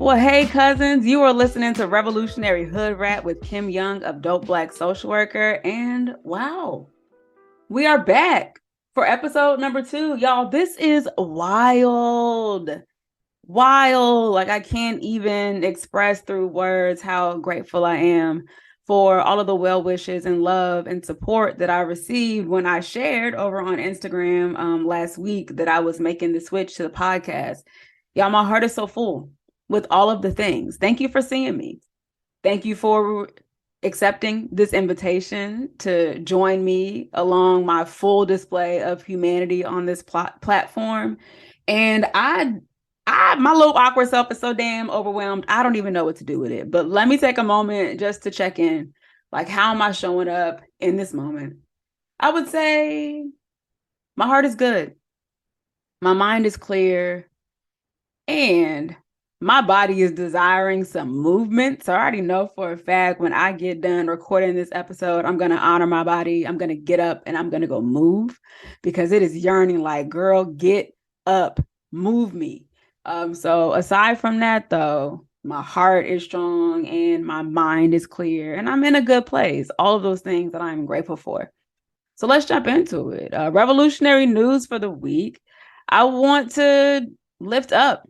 Well, hey, cousins, you are listening to Revolutionary Hood Rap with Kim Young of Dope Black Social Worker. And wow, we are back for episode number 2. Y'all, this is wild. Wild. Like, I can't even express through words how grateful I am for all of the well wishes and love and support that I received when I shared over on Instagram last week that I was making the switch to the podcast. Y'all, my heart is so full with all of the things. Thank you for seeing me. Thank you for accepting this invitation to join me along my full display of humanity on this platform. And my little awkward self is so damn overwhelmed. I don't even know what to do with it. But let me take a moment just to check in. Like, how am I showing up in this moment? I would say my heart is good. My mind is clear. And my body is desiring some movement. So I already know for a fact when I get done recording this episode, I'm going to honor my body. I'm going to get up and I'm going to go move because it is yearning like, girl, get up, move me. So aside from that, though, my heart is strong and my mind is clear and I'm in a good place. All of those things that I'm grateful for. So let's jump into it. Revolutionary news for the week. I want to lift up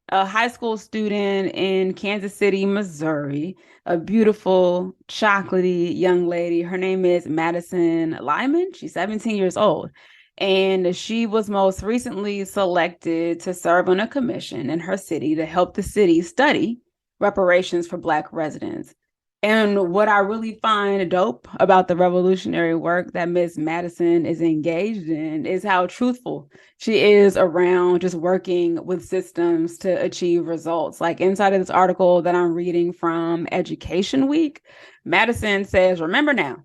a high school student in Kansas City, Missouri, a beautiful, chocolatey young lady. Her name is Madison Lyman. She's 17 years old. And she was most recently selected to serve on a commission in her city to help the city study reparations for Black residents. And what I really find dope about the revolutionary work that Miss Madison is engaged in is how truthful she is around just working with systems to achieve results. Like inside of this article that I'm reading from Education Week, Madison says, remember now,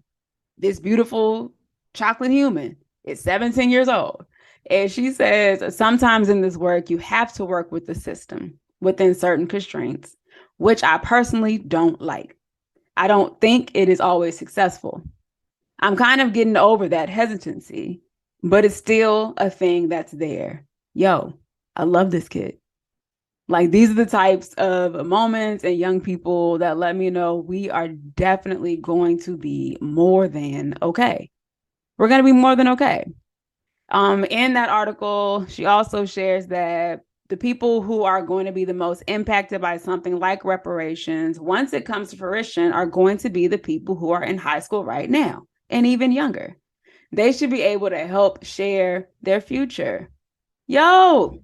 this beautiful chocolate human is 17 years old. And she says, sometimes in this work, you have to work with the system within certain constraints, which I personally don't like. I don't think it is always successful. I'm kind of getting over that hesitancy, but it's still a thing that's there. Yo, I love this kid. Like, these are the types of moments and young people that let me know we are definitely going to be more than okay. We're going to be more than okay. In that article, she also shares that the people who are going to be the most impacted by something like reparations, once it comes to fruition, are going to be the people who are in high school right now and even younger. They should be able to help share their future. Yo,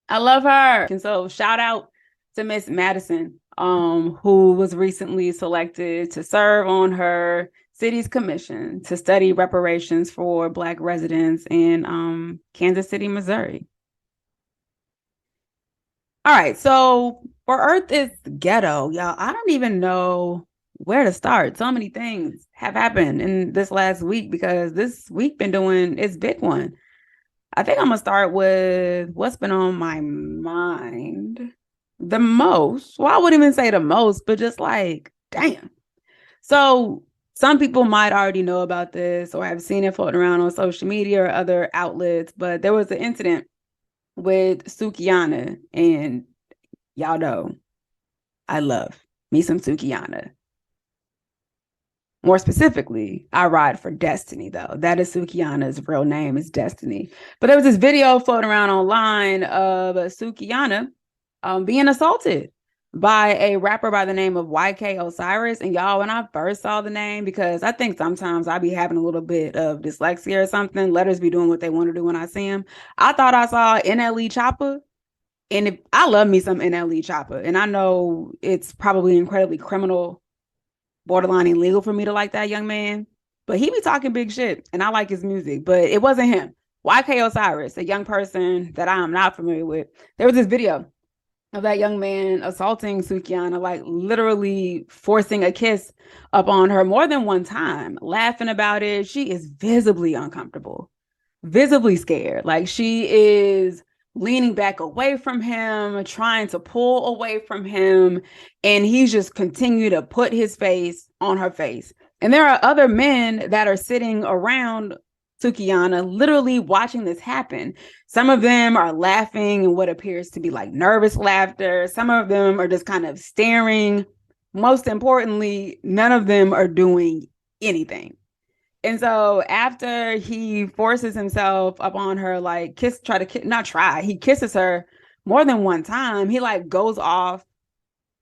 I love her. And so shout out to Miss Madison, who was recently selected to serve on her city's commission to study reparations for Black residents in Kansas City, Missouri. All right, so for Earth is Ghetto, y'all, I don't even know where to start. So many things have happened in this last week because this week been doing its big one. I think I'm gonna start with what's been on my mind the most. Well, I wouldn't even say the most, but just like, damn. So some people might already know about this or have seen it floating around on social media or other outlets, but there was an incident with Sukihana, and y'all know I love me some Sukihana. More specifically, I ride for Destiny, though. That is Sukihana's real name, is Destiny. But there was this video floating around online of Sukihana being assaulted by a rapper by the name of YK Osiris. And y'all, when I first saw the name, because I think sometimes I be having a little bit of dyslexia or something, letters be doing what they want to do when I see them. I thought I saw NLE Choppa. And I love me some NLE Choppa. And I know it's probably incredibly criminal, borderline illegal for me to like that young man. But he be talking big shit. And I like his music. But it wasn't him. YK Osiris, a young person that I am not familiar with. There was this video of that young man assaulting Sukihana, like literally forcing a kiss up on her more than one time, laughing about it. She is visibly uncomfortable, visibly scared. Like she is leaning back away from him, trying to pull away from him. And he's just continued to put his face on her face. And there are other men that are sitting around Sukihana literally watching this happen. Some of them are laughing in what appears to be like nervous laughter. Some of them are just kind of staring. Most importantly, none of them are doing anything. And so after he forces himself upon her, like he kisses her more than one time. He like goes off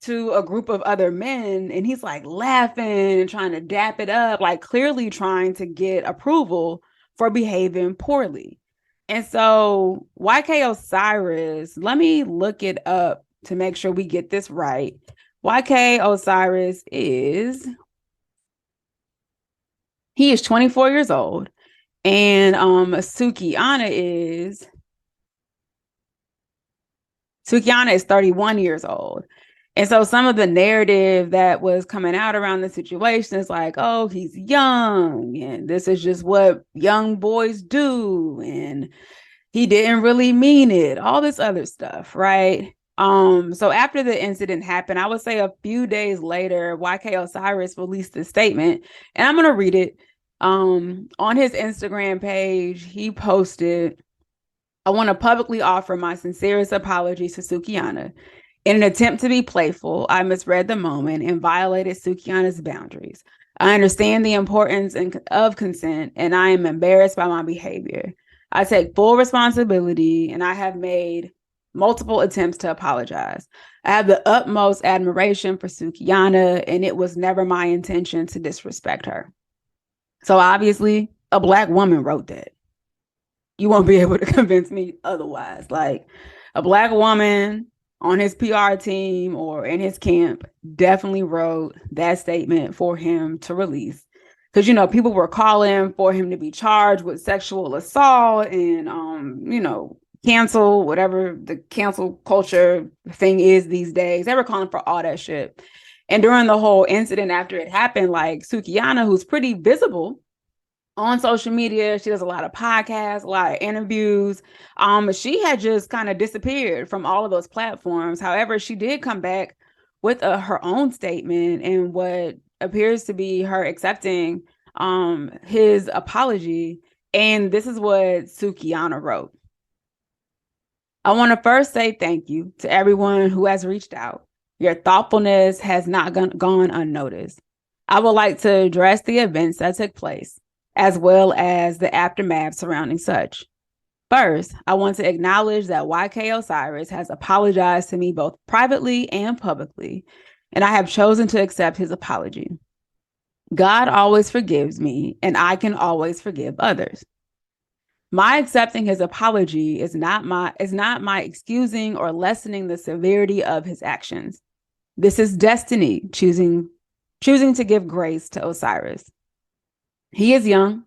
to a group of other men and he's like laughing and trying to dap it up, like clearly trying to get approval for behaving poorly. And so YK Osiris, let me look it up to make sure we get this right. YK Osiris he is 24 years old, and Sukihana is 31 years old. And so some of the narrative that was coming out around the situation is like, oh, he's young and this is just what young boys do. And he didn't really mean it, all this other stuff, right? So after the incident happened, I would say a few days later, YK Osiris released a statement, and I'm going to read it. On his Instagram page, he posted, I want to publicly offer my sincerest apologies to Sukihana. In an attempt to be playful, I misread the moment and violated Sukihana's boundaries. I understand the importance of consent, and I am embarrassed by my behavior. I take full responsibility, and I have made multiple attempts to apologize. I have the utmost admiration for Sukihana, and it was never my intention to disrespect her. So obviously, a Black woman wrote that. You won't be able to convince me otherwise. Like, a Black woman on his PR team or in his camp definitely wrote that statement for him to release. Because, you know, people were calling for him to be charged with sexual assault and, cancel whatever the cancel culture thing is these days. They were calling for all that shit. And during the whole incident after it happened, like Sukihana, who's pretty visible on social media, she does a lot of podcasts, a lot of interviews. She had just kind of disappeared from all of those platforms. However, she did come back with her own statement and what appears to be her accepting his apology. And this is what Sukihana wrote. I want to first say thank you to everyone who has reached out. Your thoughtfulness has not gone unnoticed. I would like to address the events that took place, as well as the aftermath surrounding such. First, I want to acknowledge that YK Osiris has apologized to me both privately and publicly, and I have chosen to accept his apology. God always forgives me, and I can always forgive others. My accepting his apology is not my excusing or lessening the severity of his actions. This is destiny choosing to give grace to Osiris. He is young.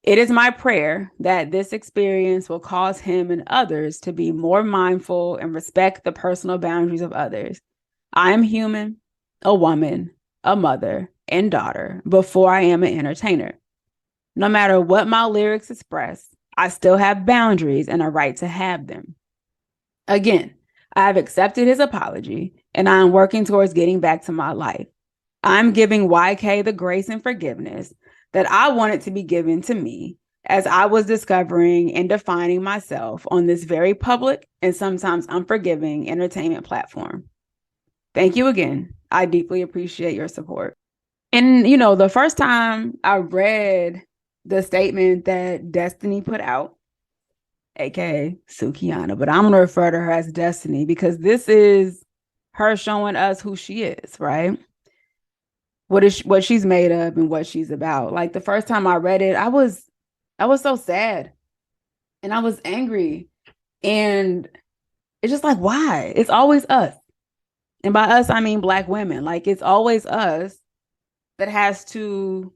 It is my prayer that this experience will cause him and others to be more mindful and respect the personal boundaries of others. I am human, a woman, a mother, and daughter before I am an entertainer. No matter what my lyrics express, I still have boundaries and a right to have them. Again, I have accepted his apology, and I am working towards getting back to my life. I'm giving YK the grace and forgiveness that I wanted to be given to me as I was discovering and defining myself on this very public and sometimes unforgiving entertainment platform. Thank you again. I deeply appreciate your support. And, the first time I read the statement that Destiny put out, aka Sukihana, but I'm going to refer to her as Destiny because this is her showing us who she is, right? What she's made of and what she's about. Like the first time I read it, I was so sad and I was angry, and it's just like, why? It's always us. And by us, I mean Black women. Like, it's always us that has to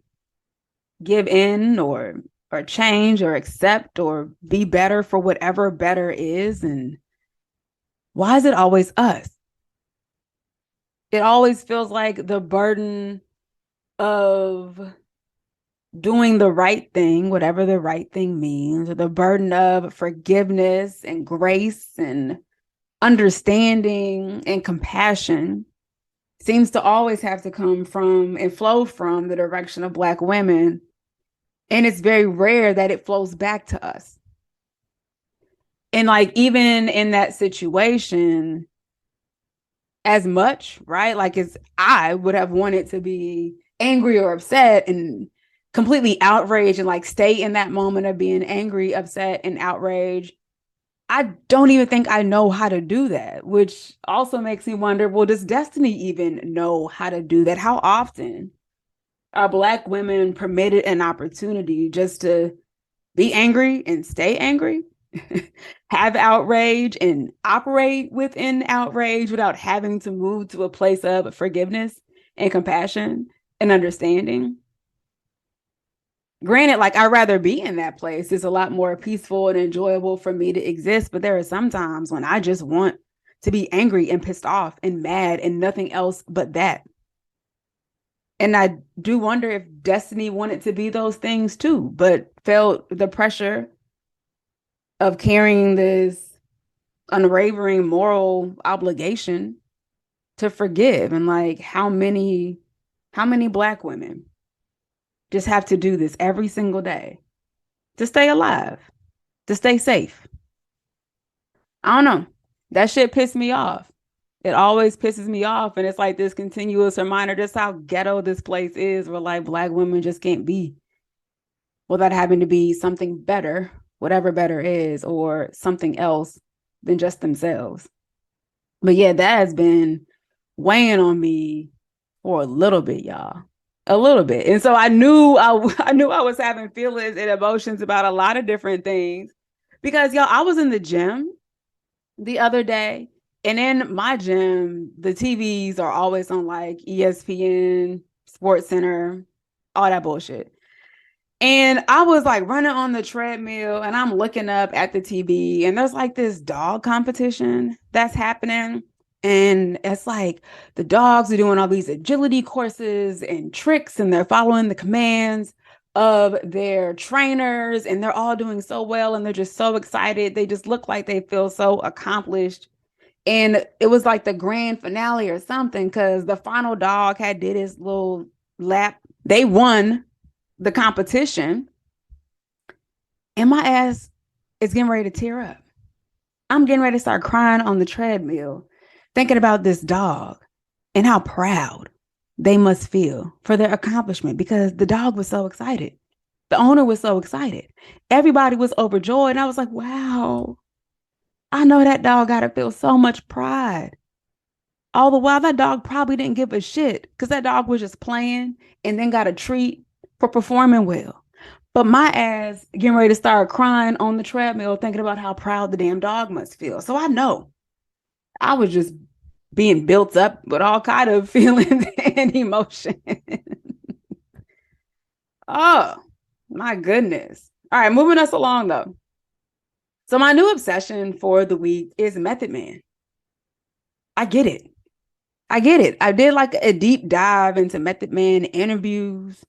give in or change or accept or be better for whatever better is. And why is it always us? It always feels like the burden of doing the right thing, whatever the right thing means, or the burden of forgiveness and grace and understanding and compassion seems to always have to come from and flow from the direction of Black women And it's very rare that it flows back to us. And like, even in that situation, as much, right? Like, as I would have wanted to be angry or upset and completely outraged and like stay in that moment of being angry, upset, and outraged. I don't even think I know how to do that, which also makes me wonder, well, does Destiny even know how to do that? How often are Black women permitted an opportunity just to be angry and stay angry, have outrage and operate within outrage without having to move to a place of forgiveness and compassion and understanding? Granted, like, I'd rather be in that place. It's a lot more peaceful and enjoyable for me to exist. But there are some times when I just want to be angry and pissed off and mad and nothing else but that. And I do wonder if Destiny wanted to be those things too, but felt the pressure of carrying this unwavering moral obligation to forgive. And like, how many Black women just have to do this every single day to stay alive, to stay safe? I don't know. That shit pissed me off. It always pisses me off. And it's like this continuous reminder just how ghetto this place is, where like Black women just can't be without having to be something better, whatever better is, or something else than just themselves. But yeah, that has been weighing on me for a little bit, y'all. A little bit. And so I knew I was having feelings and emotions about a lot of different things because y'all, I was in the gym the other day, and in my gym, the TVs are always on like ESPN, Sports Center, all that bullshit. And I was like running on the treadmill and I'm looking up at the TV, and there's like this dog competition that's happening. And it's like the dogs are doing all these agility courses and tricks, and they're following the commands of their trainers, and they're all doing so well. And they're just so excited. They just look like they feel so accomplished. And it was like the grand finale or something, because the final dog had did his little lap. They won the competition, and my ass is getting ready to tear up. I'm getting ready to start crying on the treadmill, thinking about this dog and how proud they must feel for their accomplishment, because the dog was so excited. The owner was so excited. Everybody was overjoyed. And I was like, wow, I know that dog got to feel so much pride. All the while, that dog probably didn't give a shit because that dog was just playing and then got a treat for performing well. But my ass getting ready to start crying on the treadmill, thinking about how proud the damn dog must feel. So I know I was just being built up with all kind of feelings and emotion. Oh, my goodness. All right, moving us along though. So my new obsession for the week is Method Man. I get it. I get it. I did like a deep dive into Method Man interviews,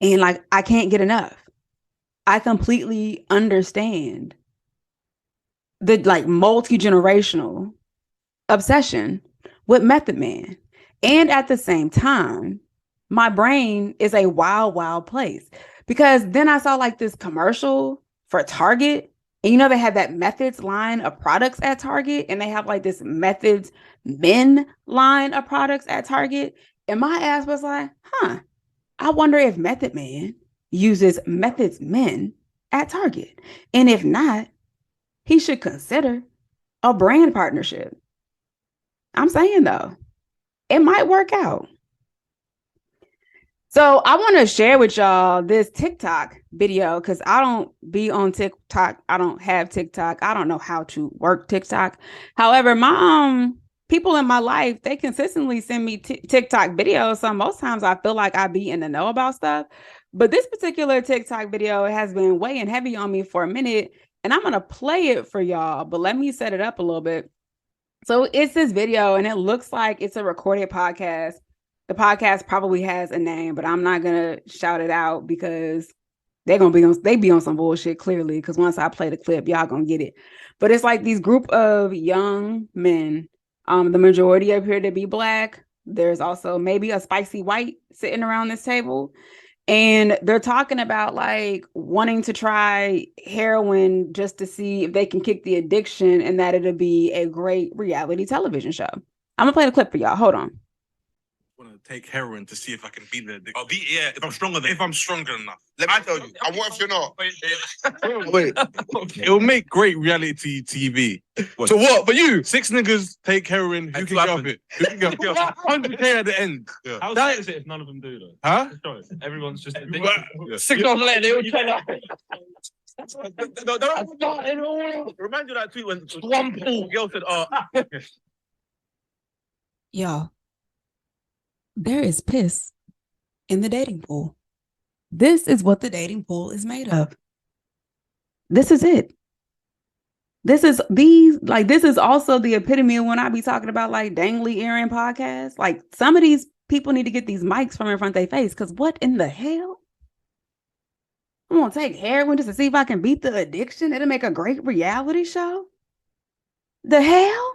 and like, I can't get enough. I completely understand the like multi-generational obsession with Method Man. And at the same time, my brain is a wild, wild place, because then I saw like this commercial for Target. And you know, they have that Methods line of products at Target, and they have like this Methods Men line of products at Target. And my ass was like, huh, I wonder if Method Man uses Methods Men at Target. And if not, he should consider a brand partnership. I'm saying though, it might work out. So I want to share with y'all this TikTok video, because I don't be on TikTok. I don't have TikTok. I don't know how to work TikTok. However, my people in my life, they consistently send me TikTok videos. So most times I feel like I be in the know about stuff. But this particular TikTok video has been weighing heavy on me for a minute, and I'm going to play it for y'all. But let me set it up a little bit. So it's this video, and it looks like it's a recorded podcast. The podcast probably has a name, but I'm not gonna shout it out because they be on some bullshit, clearly, because once I play the clip, y'all gonna get it. But it's like these group of young men. The majority appear to be Black. There's also maybe a spicy white sitting around this table. And they're talking about like wanting to try heroin just to see if they can kick the addiction and that it'll be a great reality television show. I'm gonna play the clip for y'all. Hold on. Want to take heroin to see if I can beat the addiction. I'll beat if I'm stronger than if I'm stronger enough. Let me tell you. And what if you're not? Wait. It will make great reality TV. What? So what? For you? 6 niggas take heroin. Who can get off it? Who can get off it? 100K at the end. Yeah. How sad is it if none of them do though? Huh? Everyone's just 6 months later, they all turn up. Remind you of that tweet when one pool girl said, Y'all, there is piss in the dating pool. This is what the dating pool is made of. This is it. This is also the epitome of when I be talking about like dangly earring podcasts. Like some of these people need to get these mics from in front of their face because what in the hell? I'm gonna take heroin just to see if I can beat the addiction. It'll make a great reality show. The hell?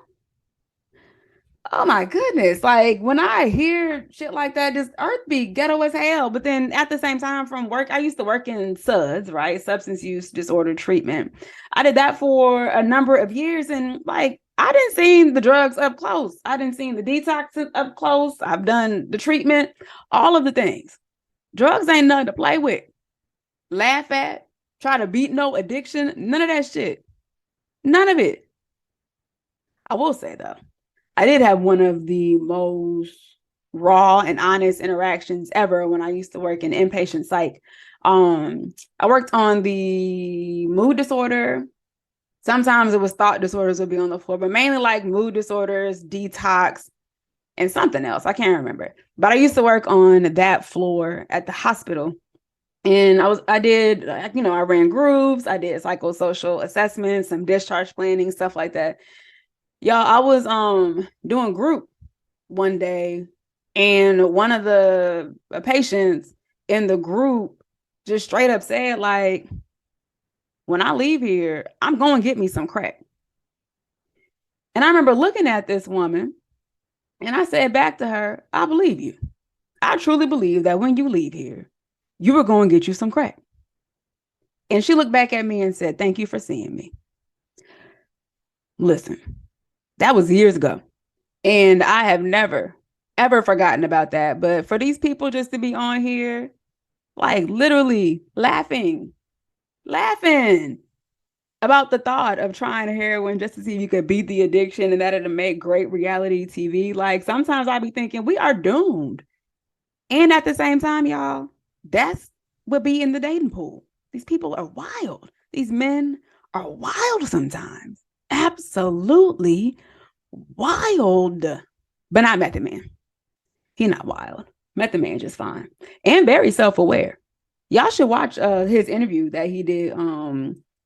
Oh my goodness. Like when I hear shit like that, just earth be ghetto as hell. But then at the same time from work, I used to work in SUDS, right? Substance use disorder treatment. I did that for a number of years. And like, I didn't see the drugs up close. I didn't see the detox up close. I've done the treatment, all of the things. Drugs ain't nothing to play with. Laugh at, try to beat no addiction. None of that shit. None of it. I will say though, I did have one of the most raw and honest interactions ever when I used to work in inpatient psych. I worked on the mood disorder. Sometimes it was thought disorders would be on the floor, but mainly like mood disorders, detox, and something else. I can't remember. But I used to work on that floor at the hospital. And I ran groups, I did psychosocial assessments, some discharge planning, stuff like that. Y'all, I was doing group one day, and one of the patients in the group just straight up said, like, when I leave here, I'm going to get me some crack. And I remember looking at this woman, and I said back to her, I believe you. I truly believe that when you leave here, you were going to get you some crack. And she looked back at me and said, thank you for seeing me. Listen. That was years ago. And I have never, ever forgotten about that. But for these people just to be on here, like literally laughing about the thought of trying heroin just to see if you could beat the addiction and that it'll make great reality TV. Like sometimes I be thinking we are doomed. And at the same time, y'all, that's what be in the dating pool. These people are wild. These men are wild sometimes. Absolutely wild, but not Method Man. He not wild. Method Man just fine and very self-aware. Y'all should watch his interview that he did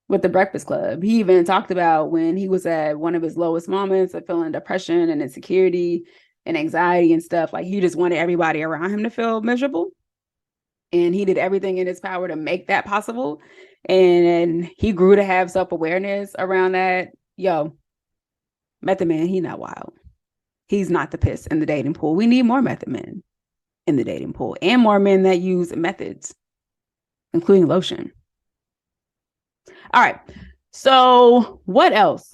with the Breakfast Club. He even talked about when he was at one of his lowest moments of feeling depression and insecurity and anxiety and stuff. Like he just wanted everybody around him to feel miserable, and he did everything in his power to make that possible. And he grew to have self-awareness around that. Yo, Method Man, he not wild. He's not the piss in the dating pool. We need more method men in the dating pool and more men that use methods, including lotion. All right. So what else?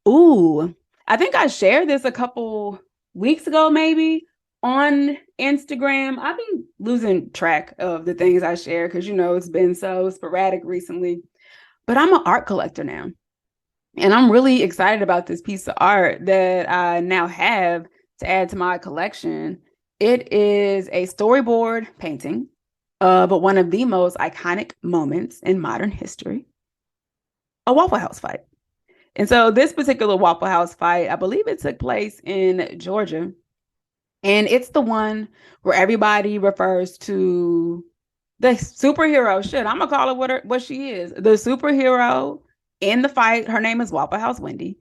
Ooh, I think I shared this a couple weeks ago, maybe on Instagram. I've been losing track of the things I share because, it's been so sporadic recently. But I'm an art collector now. And I'm really excited about this piece of art that I now have to add to my collection. It is a storyboard painting of one of the most iconic moments in modern history, a Waffle House fight. And so this particular Waffle House fight, I believe it took place in Georgia. And it's the one where everybody refers to the superhero. Shit, I'm going to call her what she is. The superhero in the fight. Her name is Waffle House Wendy.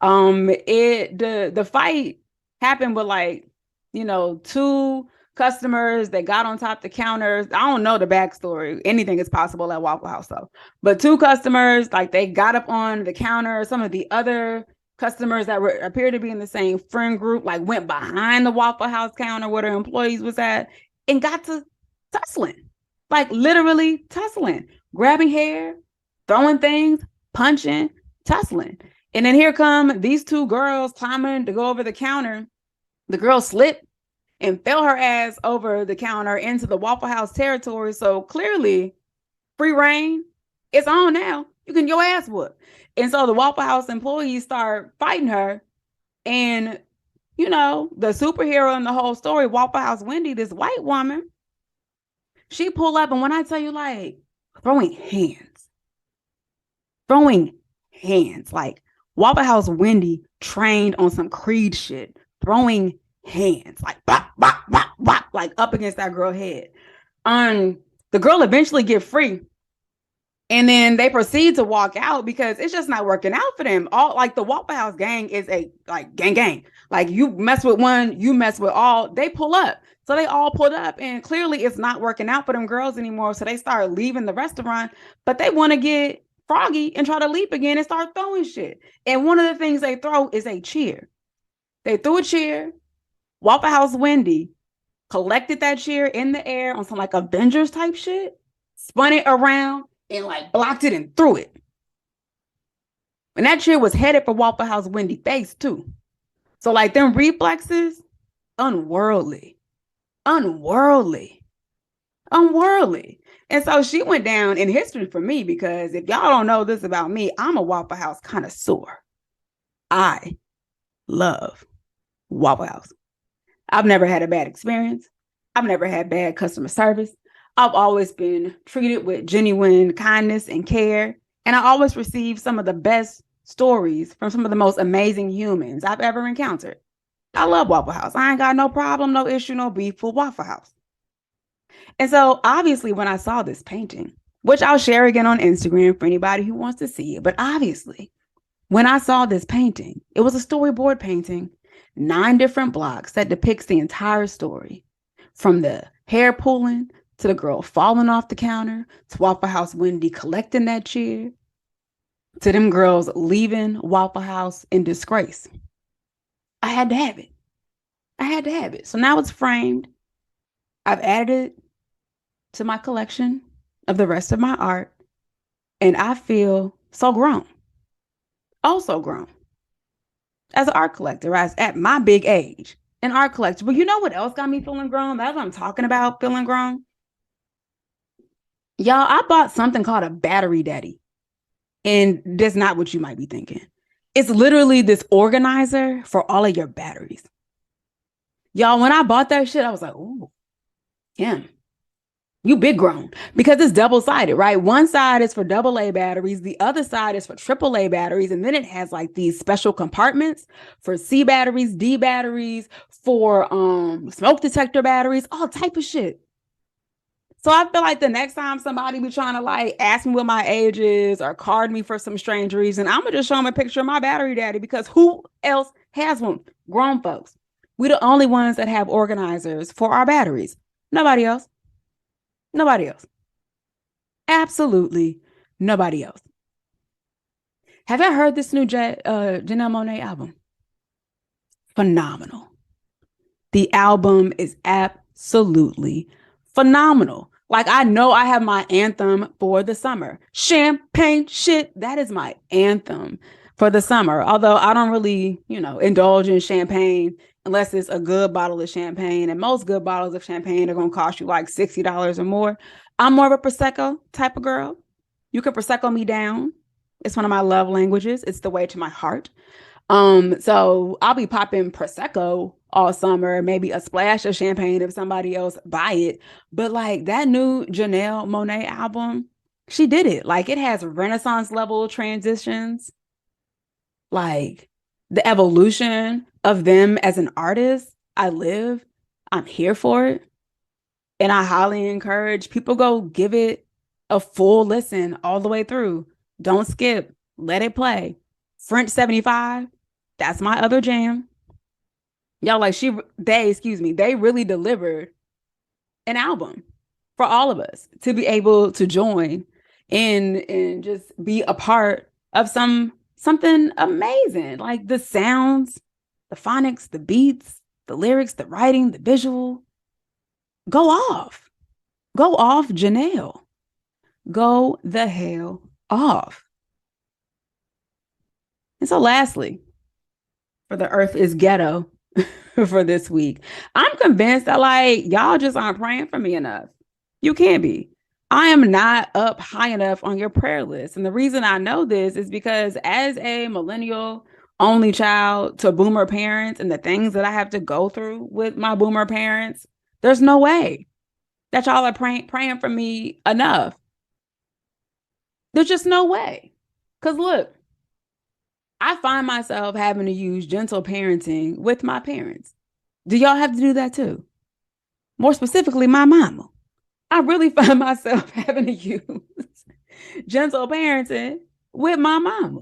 The fight happened with 2 customers that got on top the counters. I don't know the backstory. Anything is possible at Waffle House though. But 2 customers, they got up on the counter. Some of the other customers that appeared to be in the same friend group, went behind the Waffle House counter where their employees was at and got to tussling, like literally tussling, grabbing hair, throwing things, punching, tussling. And then here come these two girls climbing to go over the counter. The girl slipped and fell her ass over the counter into the Waffle House territory. So clearly, free reign, it's on now. You can your ass whoop. And so the Waffle House employees start fighting her. And, you know, the superhero in the whole story, Waffle House Wendy, this white woman, she pull up. And when I tell you, like, throwing hands, like Waffle House Wendy trained on some Creed shit, throwing hands, like bop, bop, bop, bop, like up against that girl head. The girl eventually get free. And then they proceed to walk out because it's just not working out for them. All like the Waffle House gang is a like gang. Like you mess with one, you mess with all. They pull up. So they all pulled up and clearly it's not working out for them girls anymore. So they start leaving the restaurant, but they want to get froggy and try to leap again and start throwing shit. And one of the things they throw is a chair. They threw a chair. Waffle House Wendy collected that chair in the air on some like Avengers type shit, spun it around and like blocked it and threw it. And that chair was headed for Waffle House Wendy face too. So like them reflexes, unworldly. And so she went down in history for me because if y'all don't know this about me, I'm a Waffle House connoisseur. I love Waffle House. I've never had a bad experience. I've never had bad customer service. I've always been treated with genuine kindness and care. And I always receive some of the best stories from some of the most amazing humans I've ever encountered. I love Waffle House. I ain't got no problem, no issue, no beef with Waffle House. And so obviously when I saw this painting, which I'll share again on Instagram for anybody who wants to see it, but obviously when I saw this painting, it was a storyboard painting, 9 different blocks that depicts the entire story from the hair pulling to the girl falling off the counter, to Waffle House Wendy collecting that chair, to them girls leaving Waffle House in disgrace. I had to have it. So now it's framed. I've added it to my collection of the rest of my art. And I feel so grown. Also grown. As an art collector, as at my big age, an art collector. But you know what else got me feeling grown? That's what I'm talking about, feeling grown. Y'all, I bought something called a battery daddy. And that's not what you might be thinking. It's literally this organizer for all of your batteries. Y'all, when I bought that shit, I was like, ooh, yeah, you big grown. Because it's double-sided, right? One side is for AA batteries. The other side is for AAA batteries. And then it has like these special compartments for C batteries, D batteries, for smoke detector batteries, all type of shit. So I feel like the next time somebody be trying to like ask me what my age is or card me for some strange reason, I'm gonna just show them a picture of my battery daddy because who else has one? Grown folks. We the only ones that have organizers for our batteries. Nobody else. Absolutely nobody else. Have you heard this new Janelle Monáe album? Phenomenal. The album is absolutely phenomenal. Like, I know I have my anthem for the summer. Champagne shit, that is my anthem for the summer. Although I don't really, indulge in champagne unless it's a good bottle of champagne. And most good bottles of champagne are going to cost you like $60 or more. I'm more of a Prosecco type of girl. You can Prosecco me down. It's one of my love languages. It's the way to my heart. So I'll be popping Prosecco all summer, maybe a splash of champagne if somebody else buy it. But like that new Janelle Monáe album, she did it. Like it has Renaissance level transitions. Like the evolution of them as an artist. I'm here for it. And I highly encourage people go give it a full listen all the way through. Don't skip. Let it play. French 75. That's my other jam. Y'all, like they really delivered an album for all of us to be able to join and just be a part of something amazing. Like the sounds, the phonics, the beats, the lyrics, the writing, the visual, Go off. Go off, Janelle. Go the hell off. And so lastly, for the earth is ghetto for this week, I'm convinced that like y'all just aren't praying for me enough. You can't be. I am not up high enough on your prayer list. And the reason I know this is because as a millennial only child to boomer parents and the things that I have to go through with my boomer parents, there's no way that y'all are praying for me enough. There's just no way. Because look, I find myself having to use gentle parenting with my parents. Do y'all have to do that too? More specifically, my mama. I really find myself having to use gentle parenting with my mama.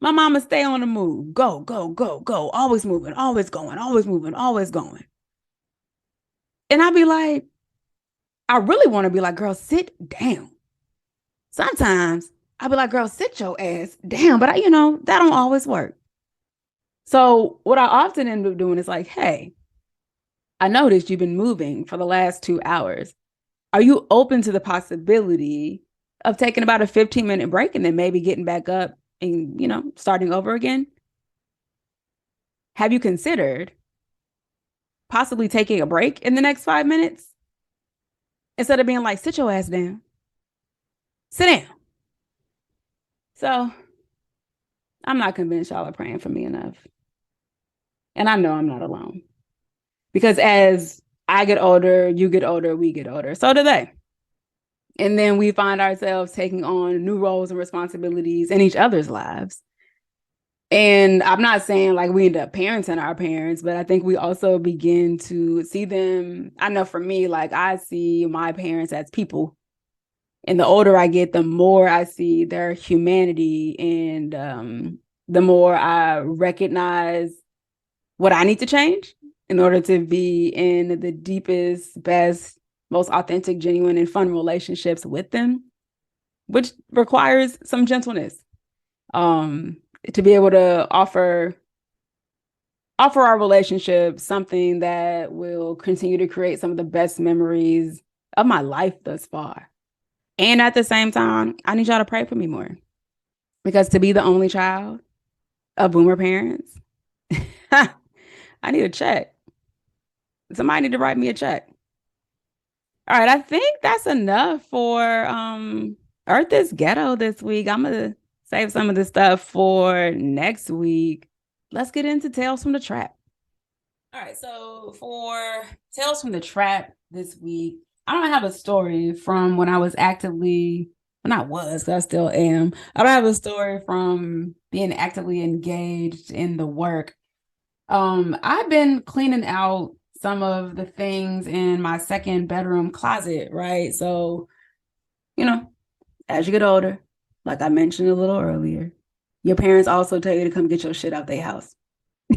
My mama stay on the move. Go, go, go, go. Always moving, always going, always moving, always going. And I be like, I really want to be like, girl, sit down. Sometimes I'll be like, girl, sit your ass down. But that don't always work. So what I often end up doing is like, hey, I noticed you've been moving for the last 2 hours. Are you open to the possibility of taking about a 15-minute break and then maybe getting back up and, starting over again? Have you considered possibly taking a break in the next 5 minutes? Instead of being like, sit your ass down. Sit down. So I'm not convinced y'all are praying for me enough. And I know I'm not alone. Because as I get older, you get older, we get older. So do they. And then we find ourselves taking on new roles and responsibilities in each other's lives. And I'm not saying like we end up parenting our parents, but I think we also begin to see them. I know for me, like I see my parents as people. And the older I get, the more I see their humanity and the more I recognize what I need to change in order to be in the deepest, best, most authentic, genuine, and fun relationships with them, which requires some gentleness. To be able to offer our relationship something that will continue to create some of the best memories of my life thus far. And at the same time, I need y'all to pray for me more. Because to be the only child of boomer parents, I need a check. Somebody need to write me a check. All right, I think that's enough for Earth is Ghetto this week. I'm going to save some of this stuff for next week. Let's get into Tales from the Trap. All right, so for Tales from the Trap this week, I don't have a story from when I was actively, well, not was, because I still am. I don't have a story from being actively engaged in the work. I've been cleaning out some of the things in my second bedroom closet, right? So, as you get older, like I mentioned a little earlier, your parents also tell you to come get your shit out their house.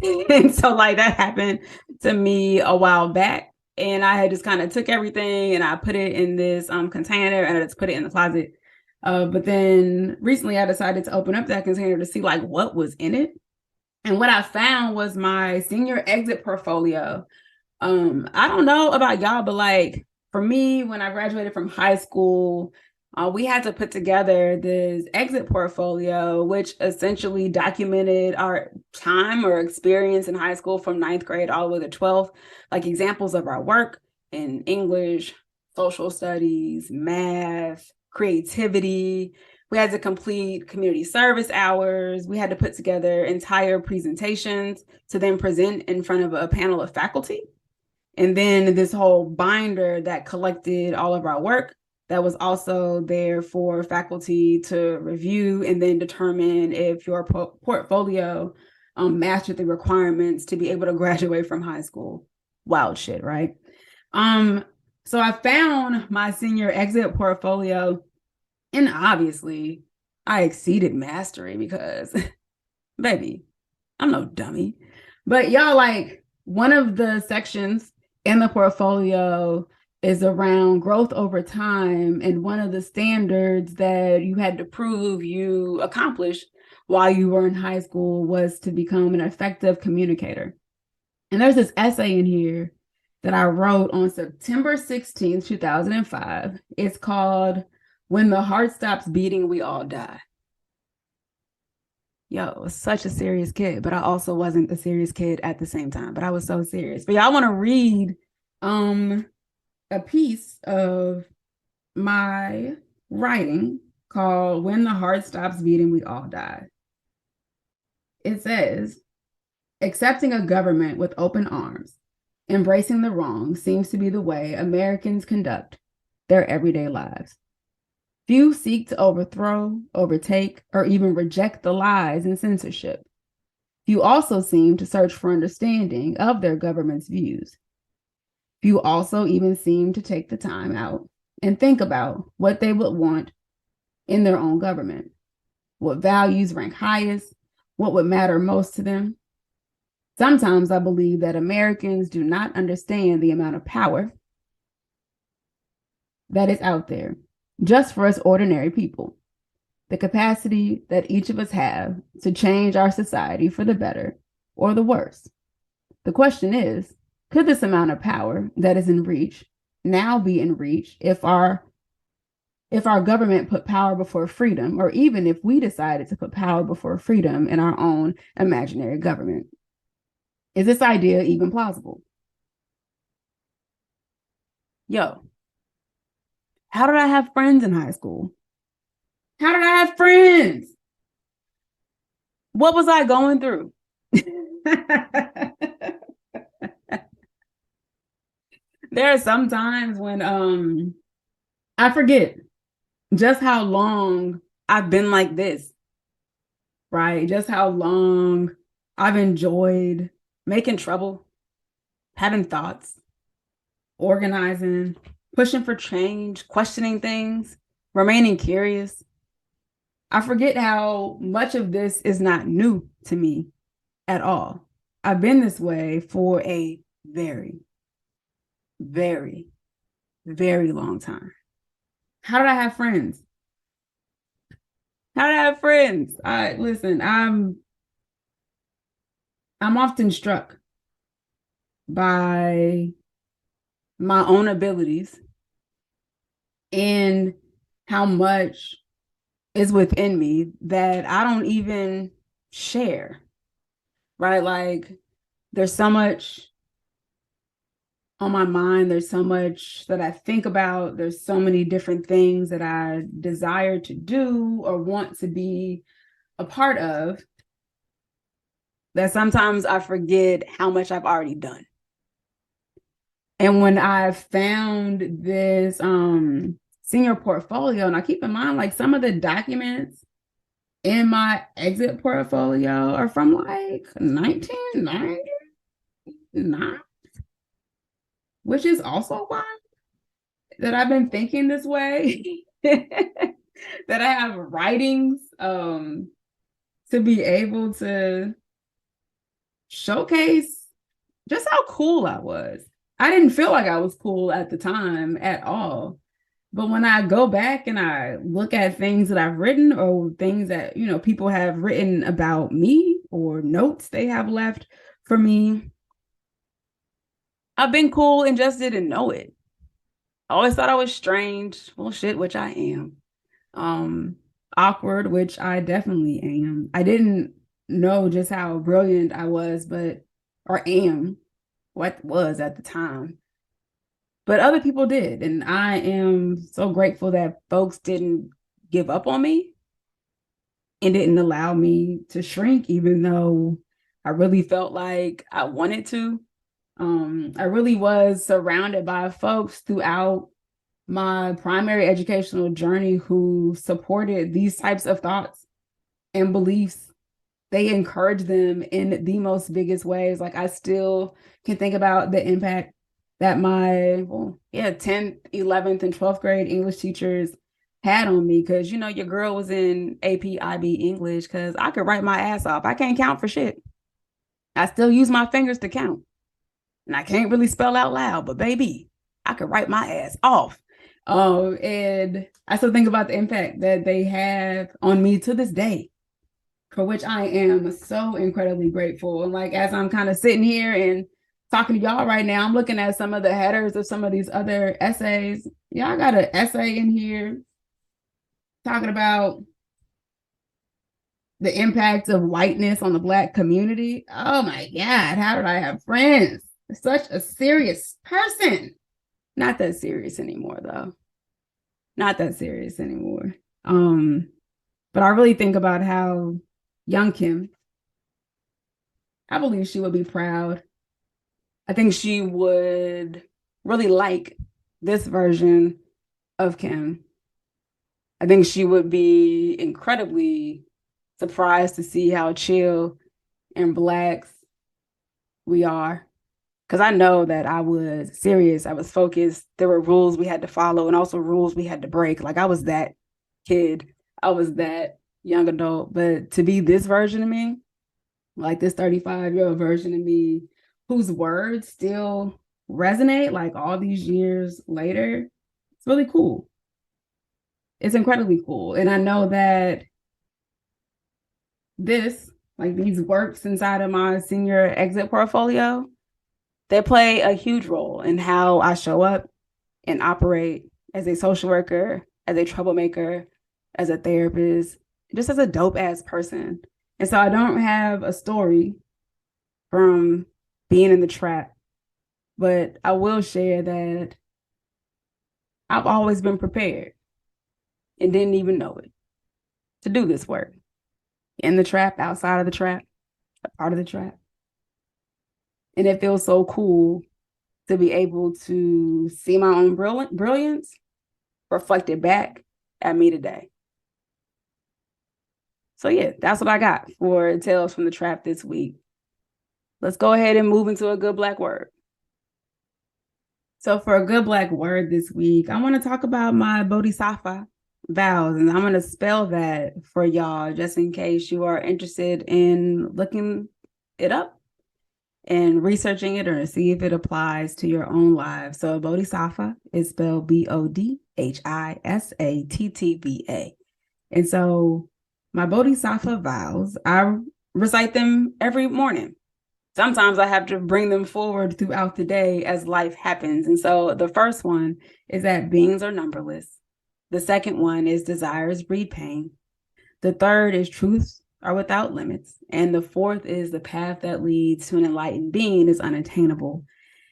And so like that happened to me a while back. And I had just kind of took everything and I put it in this container and I just put it in the closet. But then recently I decided to open up that container to see like what was in it. And what I found was my senior exit portfolio. I don't know about y'all, but like for me, when I graduated from high school, we had to put together this exit portfolio, which essentially documented our time or experience in high school from 9th grade all the way to 12th, like examples of our work in English, social studies, math, creativity. We had to complete community service hours. We had to put together entire presentations to then present in front of a panel of faculty. And then this whole binder that collected all of our work that was also there for faculty to review and then determine if your portfolio matched the requirements to be able to graduate from high school. Wild shit, right? So I found my senior exit portfolio, and obviously I exceeded mastery because, baby, I'm no dummy. But y'all, like one of the sections in the portfolio is around growth over time. And one of the standards that you had to prove you accomplished while you were in high school was to become an effective communicator. And there's this essay in here that I wrote on September 16th, 2005. It's called When the Heart Stops Beating, We All Die. Yo, I was such a serious kid, but I also wasn't a serious kid at the same time, but I was so serious. But y'all want to read a piece of my writing called When the Heart Stops Beating, We All Die. It says, accepting a government with open arms, embracing the wrong seems to be the way Americans conduct their everyday lives. Few seek to overthrow, overtake, or even reject the lies and censorship. Few also seem to search for understanding of their government's views. Few also even seem to take the time out and think about what they would want in their own government, what values rank highest, what would matter most to them. Sometimes I believe that Americans do not understand the amount of power that is out there just for us ordinary people, the capacity that each of us have to change our society for the better or the worse. The question is, could this amount of power that is in reach now be in reach if our government put power before freedom, or even if we decided to put power before freedom in our own imaginary government? Is this idea even plausible? Yo, how did I have friends in high school? How did I have friends? What was I going through? There are some times when I forget just how long I've been like this, right? Just how long I've enjoyed making trouble, having thoughts, organizing, pushing for change, questioning things, remaining curious. I forget how much of this is not new to me at all. I've been this way for a very, very, very long time. How did I have friends? How did I have friends? Listen, I'm often struck by my own abilities and how much is within me that I don't even share, right? Like, there's so much on my mind. There's so much that I think about. There's so many different things that I desire to do or want to be a part of that sometimes I forget how much I've already done. And when I found this senior portfolio, and I keep in mind, like, some of the documents in my exit portfolio are from like 1999, which is also why that I've been thinking this way, that I have writings to be able to showcase just how cool I was. I didn't feel like I was cool at the time at all. But when I go back and I look at things that I've written or things that, people have written about me or notes they have left for me, I've been cool and just didn't know it. I always thought I was strange. Well, shit, which I am. Awkward, which I definitely am. I didn't know just how brilliant I was, or am, what was at the time. But other people did. And I am so grateful that folks didn't give up on me and didn't allow me to shrink, even though I really felt like I wanted to. I really was surrounded by folks throughout my primary educational journey who supported these types of thoughts and beliefs. They encouraged them in the most biggest ways. Like, I still can think about the impact that my 10th, 11th, and 12th grade English teachers had on me, because your girl was in AP IB English because I could write my ass off. I can't count for shit. I still use my fingers to count. And I can't really spell out loud, but baby, I could write my ass off. And I still think about the impact that they have on me to this day, for which I am so incredibly grateful. And like, as I'm kind of sitting here and talking to y'all right now, I'm looking at some of the headers of some of these other essays. Y'all got an essay in here talking about the impact of whiteness on the Black community. Oh my God, how did I have friends? Such a serious person. Not that serious anymore, though. Not that serious anymore. But I really think about how young Kim, I believe she would be proud. I think she would really like this version of Kim. I think she would be incredibly surprised to see how chill and Blacks we are. Because I know that I was serious, I was focused. There were rules we had to follow and also rules we had to break. Like I was that kid, I was that young adult. But to be this version of me, like this 35-year-old version of me, whose words still resonate like all these years later, it's really cool. It's incredibly cool. And I know that these works inside of my senior exit portfolio, they play a huge role in how I show up and operate as a social worker, as a troublemaker, as a therapist, just as a dope ass person. And so I don't have a story from being in the trap, but I will share that I've always been prepared and didn't even know it to do this work. In the trap, outside of the trap, a part of the trap. And it feels so cool to be able to see my own brilliance reflected back at me today. So yeah, that's what I got for Tales from the Trap this week. Let's go ahead and move into a good Black word. So for a good Black word this week, I want to talk about my Bodhisattva vows, and I'm going to spell that for y'all just in case you are interested in looking it up and researching it or see if it applies to your own lives. So a Bodhisattva is spelled Bodhisattva. And so my Bodhisattva vows, I recite them every morning. Sometimes I have to bring them forward throughout the day as life happens. And so the first one is that beings are numberless. The second one is desires breed pain. The third is truths are without limits. And the fourth is the path that leads to an enlightened being is unattainable.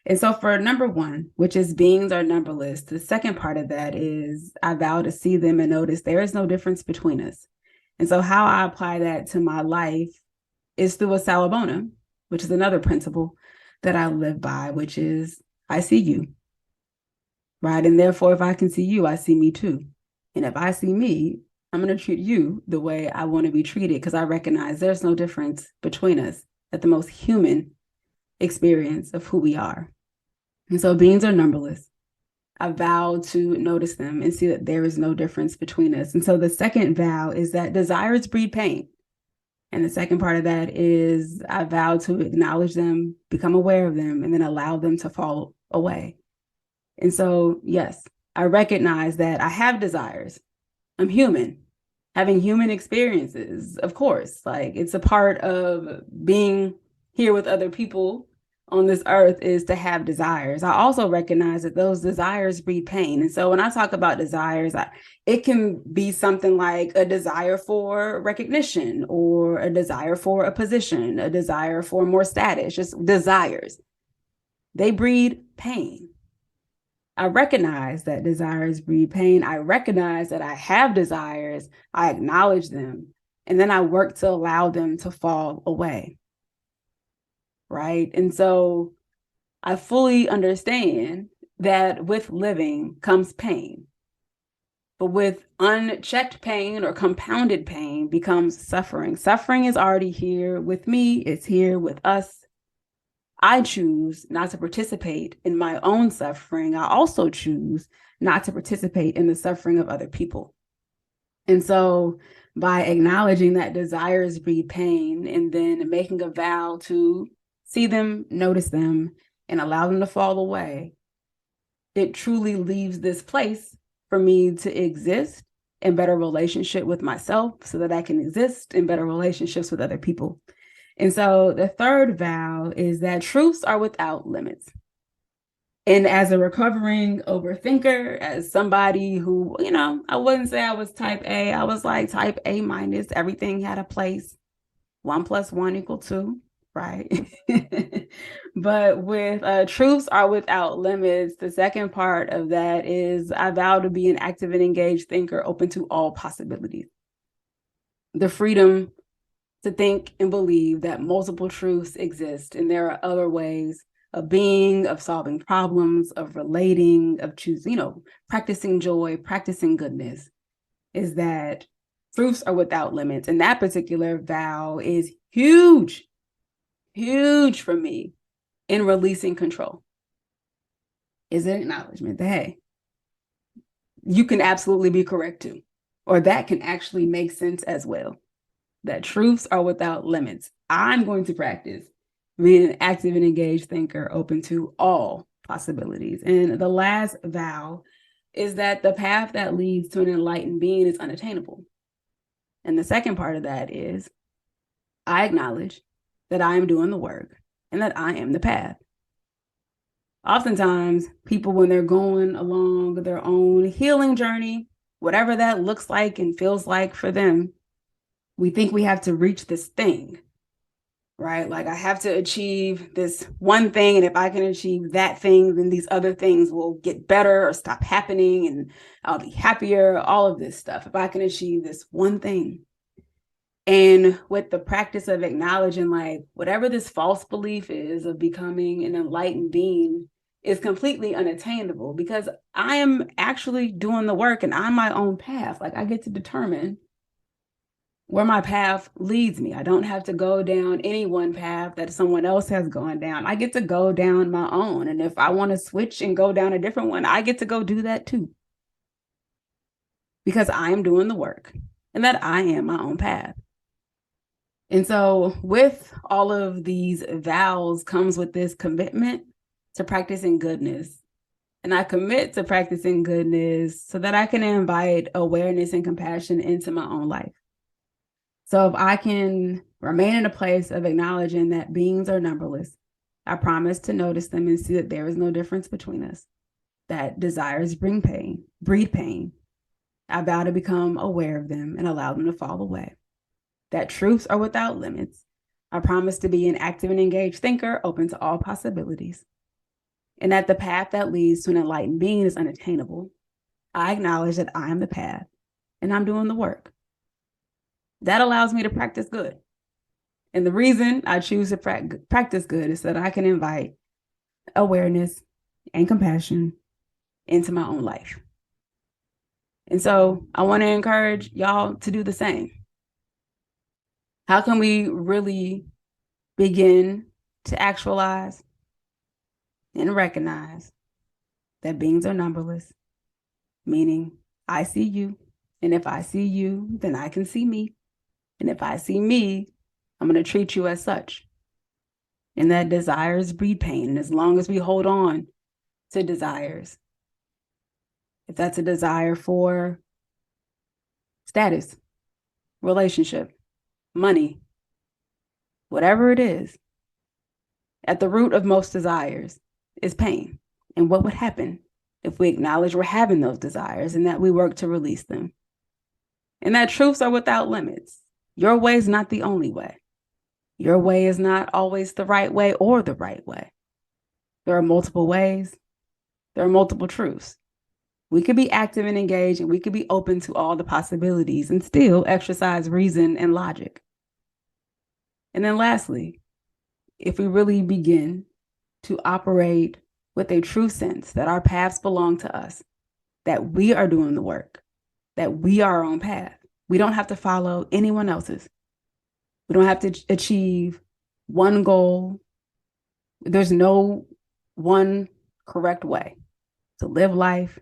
And so for number one, which is beings are numberless, the second part of that is I vow to see them and notice there is no difference between us. And so how I apply that to my life is through a Salabona, which is another principle that I live by, which is I see you, right? And therefore, if I can see you, I see me too. And if I see me, I'm going to treat you the way I want to be treated because I recognize there's no difference between us at the most human experience of who we are. And so beings are numberless. I vow to notice them and see that there is no difference between us. And so the second vow is that desires breed pain. And the second part of that is I vow to acknowledge them, become aware of them, and then allow them to fall away. And so, yes, I recognize that I have desires. I'm human, having human experiences, of course. Like it's a part of being here with other people on this earth is to have desires. I also recognize that those desires breed pain. And so when I talk about desires, it can be something like a desire for recognition or a desire for a position, a desire for more status, just desires. They breed pain. I recognize that desires breed pain. I recognize that I have desires. I acknowledge them. And then I work to allow them to fall away. Right? And so I fully understand that with living comes pain. But with unchecked pain or compounded pain becomes suffering. Suffering is already here with me. It's here with us. I choose not to participate in my own suffering. I also choose not to participate in the suffering of other people. And so by acknowledging that desires breed pain and then making a vow to see them, notice them, and allow them to fall away, it truly leaves this place for me to exist in better relationship with myself so that I can exist in better relationships with other people. And so the third vow is that truths are without limits. And as a recovering overthinker, as somebody who, I wouldn't say I was type A, I was like type A minus. Everything had a place. 1 + 1 = 2, right? But with truths are without limits, the second part of that is I vow to be an active and engaged thinker open to all possibilities. The freedom to think and believe that multiple truths exist and there are other ways of being, of solving problems, of relating, of choosing, practicing joy, practicing goodness, is that truths are without limits. And that particular vow is huge, huge for me in releasing control. Is an acknowledgement that, hey, you can absolutely be correct too, or that can actually make sense as well. That truths are without limits. I'm going to practice being an active and engaged thinker open to all possibilities. And the last vow is that the path that leads to an enlightened being is unattainable. And the second part of that is I acknowledge that I am doing the work and that I am the path. Oftentimes, people, when they're going along their own healing journey, whatever that looks like and feels like for them, we think we have to reach this thing, right? Like I have to achieve this one thing. And if I can achieve that thing, then these other things will get better or stop happening and I'll be happier, all of this stuff. If I can achieve this one thing. And with the practice of acknowledging like whatever this false belief is of becoming an enlightened being is completely unattainable because I am actually doing the work and I'm my own path. Like I get to determine where my path leads me. I don't have to go down any one path that someone else has gone down. I get to go down my own. And if I want to switch and go down a different one, I get to go do that too. Because I am doing the work and that I am my own path. And so with all of these vows comes with this commitment to practicing goodness. And I commit to practicing goodness so that I can invite awareness and compassion into my own life. So if I can remain in a place of acknowledging that beings are numberless, I promise to notice them and see that there is no difference between us, that desires bring pain, breed pain. I vow to become aware of them and allow them to fall away. That truths are without limits. I promise to be an active and engaged thinker, open to all possibilities. And that the path that leads to an enlightened being is unattainable. I acknowledge that I am the path and I'm doing the work. That allows me to practice good. And the reason I choose to practice good is that I can invite awareness and compassion into my own life. And so I want to encourage y'all to do the same. How can we really begin to actualize and recognize that beings are numberless, meaning I see you, and if I see you, then I can see me. And if I see me, I'm going to treat you as such. And that desires breed pain. And as long as we hold on to desires, if that's a desire for status, relationship, money, whatever it is, at the root of most desires is pain. And what would happen if we acknowledge we're having those desires and that we work to release them? And that truths are without limits. Your way is not the only way. Your way is not always the right way or the right way. There are multiple ways. There are multiple truths. We could be active and engaged, and we could be open to all the possibilities and still exercise reason and logic. And then lastly, if we really begin to operate with a true sense that our paths belong to us, that we are doing the work, that we are our own path. We don't have to follow anyone else's. We don't have to achieve one goal. There's no one correct way to live life,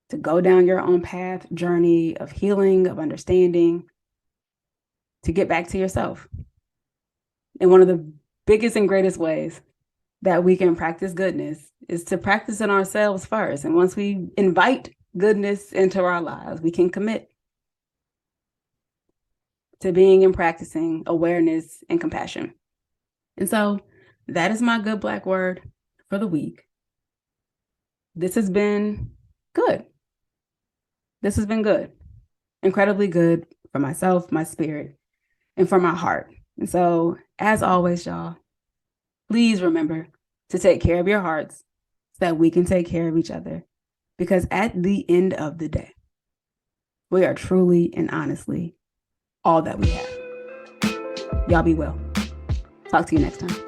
to go down your own path, journey of healing, of understanding, to get back to yourself. And one of the biggest and greatest ways that we can practice goodness is to practice in ourselves first. And once we invite goodness into our lives, we can commit. to being and practicing awareness and compassion. And so that is my good Black word for the week. This has been good. This has been good. Incredibly good for myself, my spirit, and for my heart. And so, as always, y'all, please remember to take care of your hearts so that we can take care of each other. Because at the end of the day, we are truly and honestly all that we have. Y'all be well. Talk to you next time.